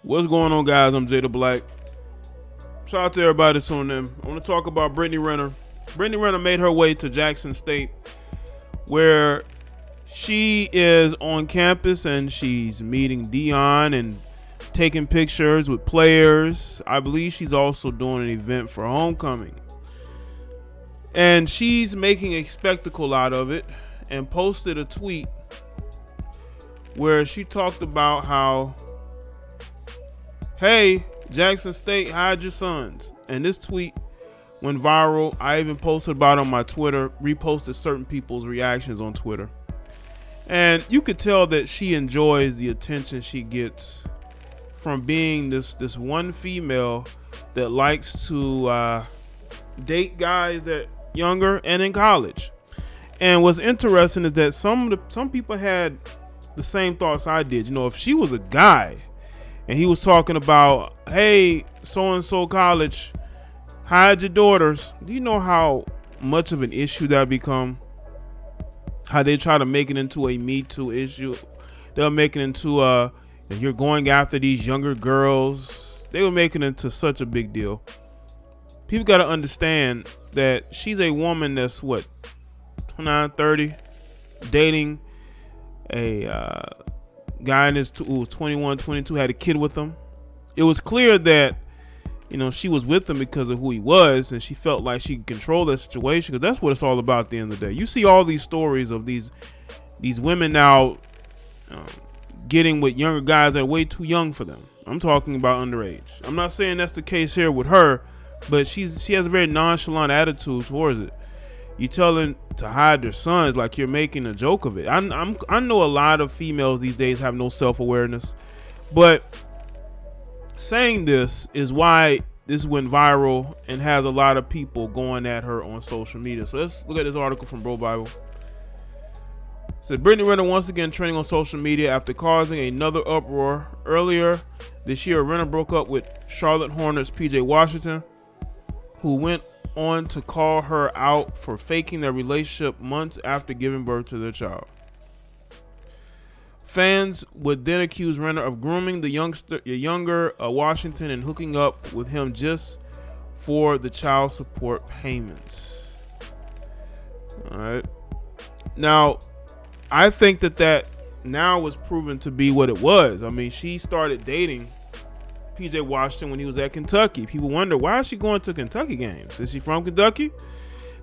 What's going on, guys? I'm Jay the Black. Shout out to everybody that's on them. I want to talk about Brittany Renner. Brittany Renner made her way to Jackson State, where she is on campus and she's meeting Deion and taking pictures with players. I believe she's also doing an event for homecoming. And she's making a spectacle out of it and posted a tweet where she talked about how, hey, Jackson State, hide your sons. And this tweet went viral. I even posted about it on my Twitter, reposted certain people's reactions on Twitter. And you could tell that she enjoys the attention she gets from being this one female that likes to date guys that younger and in college. And what's interesting is that some people had the same thoughts I did. You know, if she was a guy and he was talking about, hey, so-and-so college, hide your daughters, do you know how much of an issue that become? How they try to make it into a Me Too issue. They'll make it into you're going after these younger girls. They will make it into such a big deal. People got to understand that she's a woman that's what, 29, 30, dating a guy who was 21, 22, had a kid with him. It was clear that, you know, she was with him because of who he was, and she felt like she could control that situation, because that's what it's all about at the end of the day. You see all these stories of these women now getting with younger guys that are way too young for them. I'm talking about underage. I'm not saying that's the case here with her, but she has a very nonchalant attitude towards it. You tell them to hide their sons like you're making a joke of it. I know a lot of females these days have no self-awareness, but saying this is why this went viral and has a lot of people going at her on social media. So let's look at this article from Bro Bible. It said Brittany Renner once again trending on social media after causing another uproar. Earlier this year, Renner broke up with Charlotte Hornets PJ Washington, who went on to call her out for faking their relationship months after giving birth to their child. Fans would then accuse Renner of grooming the younger Washington and hooking up with him just for the child support payments. All right. Now, I think that now was proven to be what it was. I mean, she started dating PJ Washington when he was at Kentucky. People wonder, why is she going to Kentucky games? Is she from Kentucky?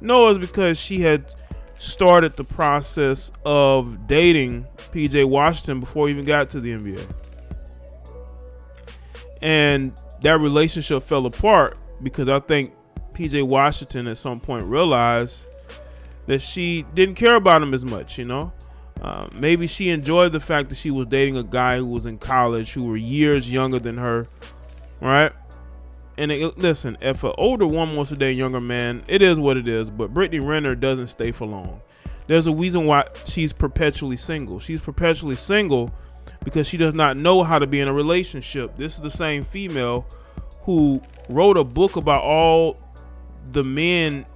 No, it's because she had started the process of dating PJ Washington before he even got to the NBA. And that relationship fell apart because I think PJ Washington at some point realized that she didn't care about him as much, you know? Maybe she enjoyed the fact that she was dating a guy who was in college, who were years younger than her, right? And listen, if an older woman wants to date a younger man, it is what it is. But Brittany Renner doesn't stay for long. There's a reason why she's perpetually single. She's perpetually single because she does not know how to be in a relationship. This is the same female who wrote a book about all the men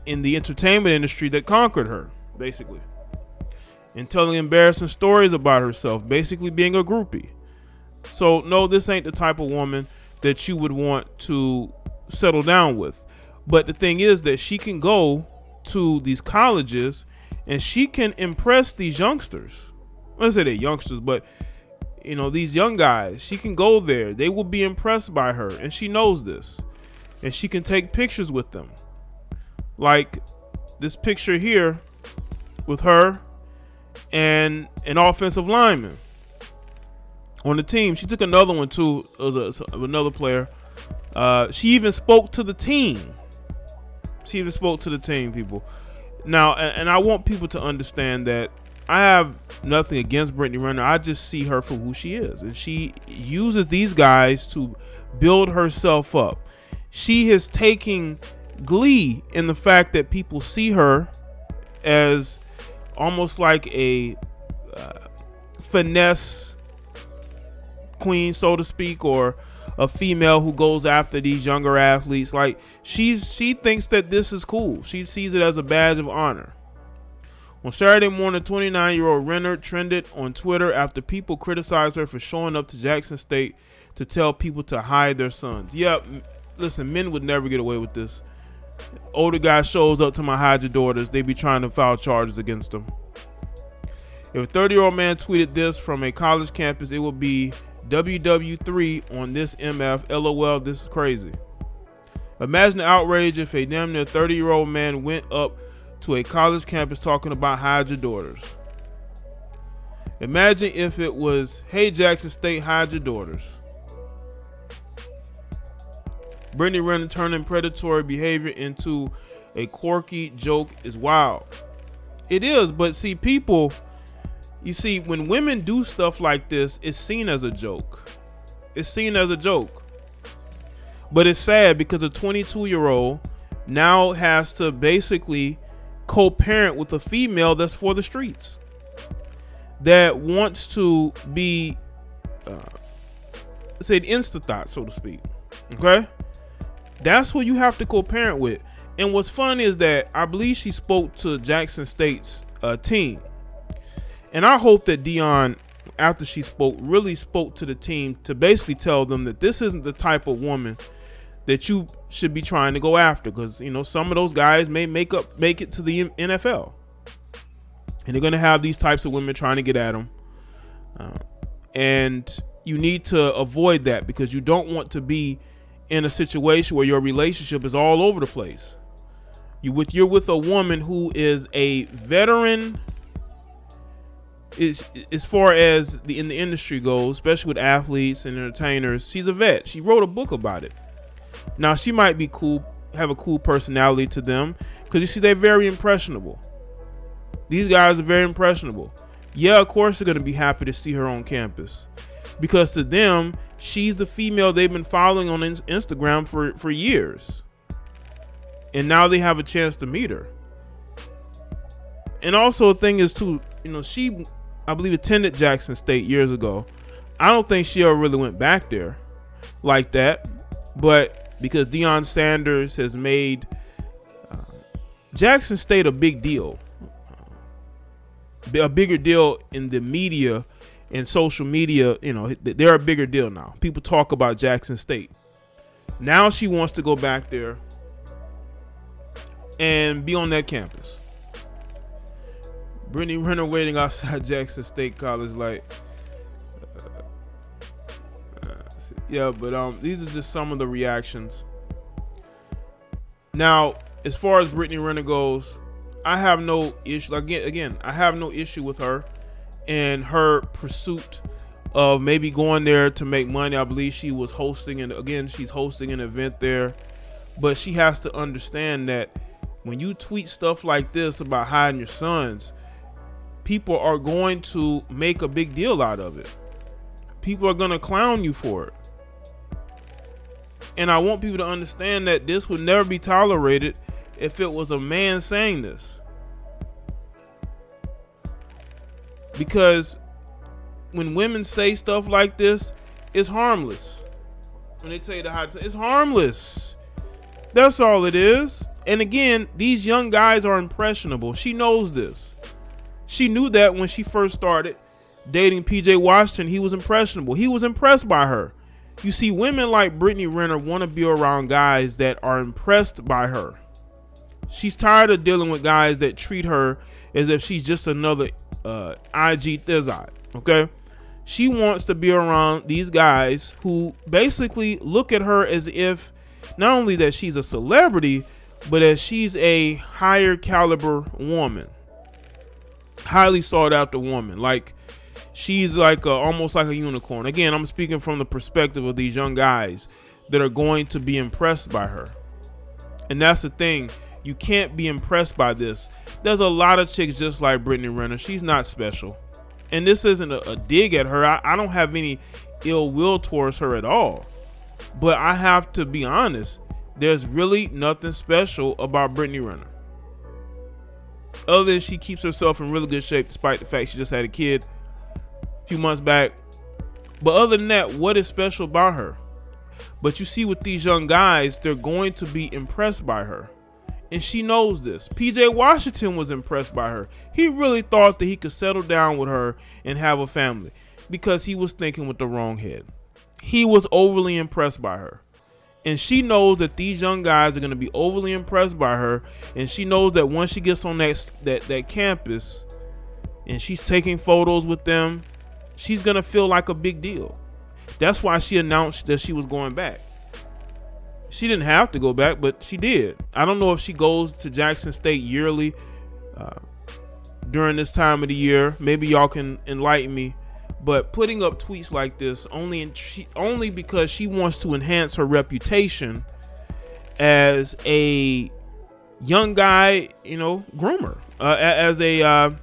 in the entertainment industry that conquered her, basically, and telling embarrassing stories about herself, basically being a groupie. So no, this ain't the type of woman that you would want to settle down with. But the thing is that she can go to these colleges and she can impress these youngsters. Let's say they're youngsters, but you know, these young guys, she can go there. They will be impressed by her, and she knows this. And she can take pictures with them. Like this picture here with her and an offensive lineman on the team. She took another one too. It was another player. She even spoke to the team. People. Now, and I want people to understand that I have nothing against Brittany Renner. I just see her for who she is, and she uses these guys to build herself up. She is taking glee in the fact that people see her as almost like a finesse queen, so to speak, or a female who goes after these younger athletes. Like she thinks that this is cool. She sees it as a badge of honor. On Saturday morning, 29-year-old Renner trended on Twitter after people criticized her for showing up to Jackson State to tell people to hide their sons. Yep, listen, men would never get away with this. Older guy shows up to my hide your daughters, they be trying to file charges against them. If a 30-year-old man tweeted this from a college campus, it would be WW3 on this MF. LOL, this is crazy. Imagine the outrage if a damn near 30-year-old man went up to a college campus talking about hide your daughters. Imagine if it was, hey, Jackson State, hide your daughters. Brittany Renner turning predatory behavior into a quirky joke is wild. It is, but see, people, you see, when women do stuff like this, it's seen as a joke. It's seen as a joke. But it's sad because a 22-year-old now has to basically co-parent with a female that's for the streets, that wants to be, say, an insta-thought, so to speak. Okay? That's who you have to co-parent with. And what's fun is that I believe she spoke to Jackson State's team. And I hope that Deion, after she spoke, really spoke to the team to basically tell them that this isn't the type of woman that you should be trying to go after. Because, you know, some of those guys may make it to the NFL. And they're going to have these types of women trying to get at them. And you need to avoid that because you don't want to be in a situation where your relationship is all over the place. You're with a woman who is a veteran as far as in the industry goes, especially with athletes and entertainers. She's a vet. She wrote a book about it. Now, she might be cool, have a cool personality to them, because you see, they're very impressionable. These guys are very impressionable. Yeah, of course they're going to be happy to see her on campus, because to them, she's the female they've been following on Instagram for years. And now they have a chance to meet her. And also the thing is too, you know, she, I believe, attended Jackson State years ago. I don't think she ever really went back there like that. But because Deion Sanders has made Jackson State a big deal, a bigger deal in the media and social media, you know, they're a bigger deal now. People talk about Jackson State. Now she wants to go back there and be on that campus. Brittany Renner waiting outside Jackson State College, like, yeah, but these are just some of the reactions. Now, as far as Brittany Renner goes, I have no issue. Again, I have no issue with her and her pursuit of maybe going there to make money. I believe she was hosting, and again, she's hosting an event there. But she has to understand that when you tweet stuff like this about hiding your sons, people are going to make a big deal out of it. People are going to clown you for it. And I want people to understand that this would never be tolerated if it was a man saying this. Because when women say stuff like this, it's harmless. When they tell you to hide, it's harmless. That's all it is. And again, these young guys are impressionable. She knows this. She knew that when she first started dating PJ Washington. He was impressionable. He was impressed by her. You see, women like Brittany Renner want to be around guys that are impressed by her. She's tired of dealing with guys that treat her as if she's just another IG thizzot, okay? She wants to be around these guys who basically look at her as if not only that she's a celebrity, but as she's a higher caliber woman, highly sought after woman. Like, she's like almost like a unicorn. Again, I'm speaking from the perspective of these young guys that are going to be impressed by her. And that's the thing. You can't be impressed by this. There's a lot of chicks just like Brittany Renner. She's not special. And this isn't a dig at her. I don't have any ill will towards her at all. But I have to be honest. There's really nothing special about Brittany Renner. Other than she keeps herself in really good shape despite the fact she just had a kid a few months back. But other than that, what is special about her? But you see, with these young guys, they're going to be impressed by her. And she knows this. PJ Washington was impressed by her. He really thought that he could settle down with her and have a family because he was thinking with the wrong head. he was overly impressed by her. And she knows that these young guys are going to be overly impressed by her. And she knows that once she gets on that campus and she's taking photos with them, she's going to feel like a big deal. That's why she announced that she was going back. She didn't have to go back, but she did. I don't know if she goes to Jackson State yearly during this time of the year. Maybe y'all can enlighten me. But putting up tweets like this only because she wants to enhance her reputation as a young guy, groomer, as a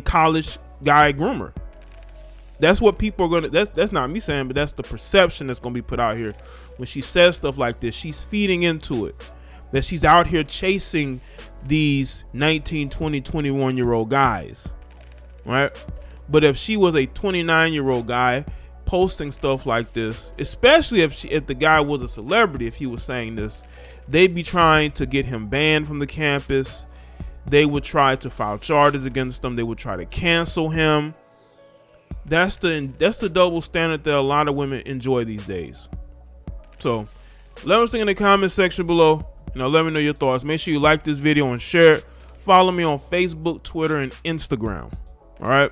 college guy groomer. That's what people are gonna. That's not me saying, but that's the perception that's gonna be put out here when she says stuff like this. She's feeding into it, that she's out here chasing these 19, 20, 21-year-old guys, right? But if she was a 29-year-old guy posting stuff like this, especially if the guy was a celebrity, if he was saying this, they'd be trying to get him banned from the campus. They would try to file charges against him. They would try to cancel him. That's the double standard that a lot of women enjoy these days. So let us know in the comment section below. Let me know your thoughts. Make sure you like this video and share it. Follow me on Facebook, Twitter, and Instagram. All right.